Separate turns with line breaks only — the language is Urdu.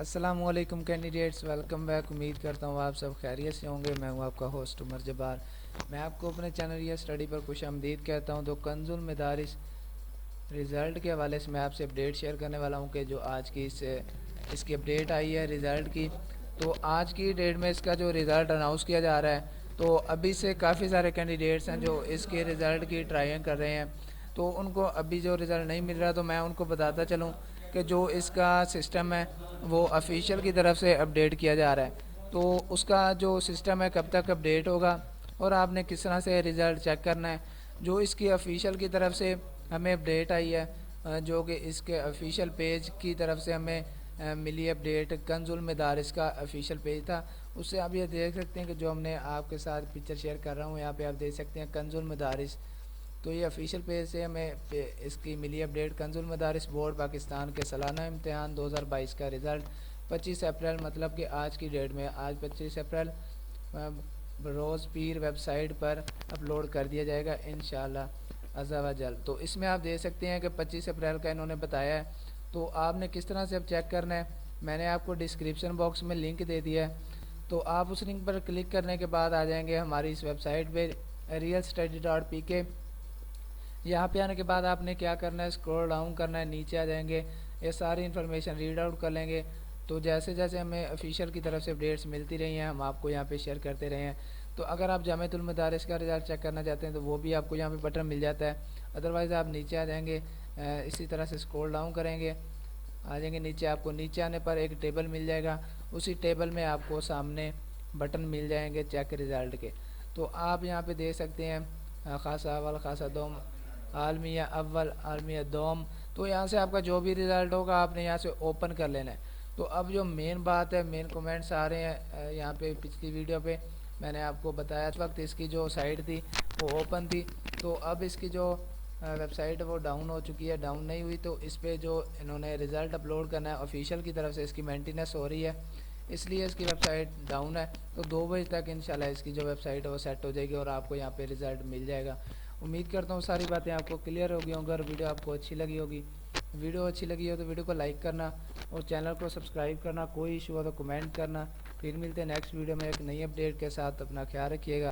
السلام علیکم کینڈیڈیٹس، ویلکم بیک۔ امید کرتا ہوں آپ سب خیریت سے ہوں گے۔ میں ہوں آپ کا ہوسٹ عمر جبار۔ میں آپ کو اپنے چینل یا اسٹڈی پر خوش آمدید کہتا ہوں۔ تو کنز المدارس رزلٹ کے حوالے سے میں آپ سے اپڈیٹ شیئر کرنے والا ہوں کہ جو آج کی اس کی اپڈیٹ آئی ہے رزلٹ کی۔ تو آج کی ڈیٹ میں اس کا جو رزلٹ اناؤنس کیا جا رہا ہے، تو ابھی سے کافی سارے کینڈیڈیٹس ہیں جو اس کے رزلٹ کی ٹرائیاں کر رہے ہیں، تو ان کو ابھی جو رزلٹ نہیں مل رہا، تو میں ان کو بتاتا چلوں کہ جو اس کا سسٹم ہے وہ آفیشیل کی طرف سے اپڈیٹ کیا جا رہا ہے۔ تو اس کا جو سسٹم ہے کب تک اپڈیٹ ہوگا اور آپ نے کس طرح سے رزلٹ چیک کرنا ہے، جو اس کی آفیشیل کی طرف سے ہمیں اپڈیٹ آئی ہے، جو کہ اس کے آفیشیل پیج کی طرف سے ہمیں ملی اپڈیٹ۔ کنز المدارس کا آفیشیل پیج تھا، اس سے آپ یہ دیکھ سکتے ہیں کہ جو ہم نے آپ کے ساتھ پکچر شیئر کر رہا ہوں، یہاں پہ آپ دیکھ سکتے ہیں کنز المدارس۔ تو یہ آفیشیل پیج سے ہمیں اس کی ملی اپڈیٹ۔ کنز المدارس بورڈ پاکستان کے سالانہ امتحان 2022 کا رزلٹ 25 اپریل، مطلب کہ آج کی ڈیٹ میں آج 25 اپریل روز پیر ویب سائٹ پر اپلوڈ کر دیا جائے گا انشاءاللہ عز و جل۔ تو اس میں آپ دیکھ سکتے ہیں کہ 25 اپریل کا انہوں نے بتایا ہے۔ تو آپ نے کس طرح سے اب چیک کرنا ہے، میں نے آپ کو ڈسکرپشن باکس میں لنک دے دیا ہے، تو آپ اس لنک پر کلک کرنے کے بعد آ جائیں گے ہماری اس ویب سائٹ پہ realstudy.pk۔ یہاں پہ آنے کے بعد آپ نے کیا کرنا ہے، اسکرول ڈاؤن کرنا ہے، نیچے آ جائیں گے، یہ ساری انفارمیشن ریڈ آؤٹ کر لیں گے۔ تو جیسے جیسے ہمیں آفیشیل کی طرف سے اپڈیٹس ملتی رہی ہیں، ہم آپ کو یہاں پہ شیئر کرتے رہے ہیں۔ تو اگر آپ جامعۃ المدارس کا رزلٹ چیک کرنا چاہتے ہیں تو وہ بھی آپ کو یہاں پہ بٹن مل جاتا ہے، ادروائز آپ نیچے آ جائیں گے، اسی طرح سے اسکرول ڈاؤن کریں گے، آ جائیں گے نیچے۔ آپ کو نیچے آنے پر ایک ٹیبل مل جائے گا، اسی ٹیبل میں آپ کو سامنے بٹن مل جائیں گے چیک رزلٹ کے۔ تو آپ یہاں پہ دیکھ سکتے ہیں خاصہ اول، خاصہ دوم، عالمیہ اول، عالمیہ دوم۔ تو یہاں سے آپ کا جو بھی رزلٹ ہوگا آپ نے یہاں سے اوپن کر لینا ہے۔ تو اب جو مین بات ہے، مین کومنٹس آ رہے ہیں یہاں پہ، پچھلی ویڈیو پہ میں نے آپ کو بتایا اس وقت اس کی جو سائٹ تھی وہ اوپن تھی، تو اب اس کی جو ویب سائٹ وہ ڈاؤن ہو چکی ہے، ڈاؤن نہیں ہوئی۔ تو اس پہ جو انہوں نے رزلٹ اپلوڈ کرنا ہے آفیشیل کی طرف سے، اس کی مینٹیننس ہو رہی ہے، اس لیے اس کی ویب سائٹ ڈاؤن ہے۔ تو 2 بجے تک انشاءاللہ اس کی جو ویب سائٹ ہے وہ سیٹ ہو جائے گی اور آپ کو یہاں پہ رزلٹ مل جائے گا۔ امید کرتا ہوں ساری باتیں آپ کو کلیئر ہوگی ہوں گی، اور ویڈیو آپ کو اچھی لگی ہوگی۔ ویڈیو اچھی لگی ہو تو ویڈیو کو لائک کرنا اور چینل کو سبسکرائب کرنا، کوئی ایشو ہو تو کمنٹ کرنا۔ پھر ملتے ہیں نیکسٹ ویڈیو میں ایک نئی اپڈیٹ کے ساتھ، اپنا خیال رکھیے گا۔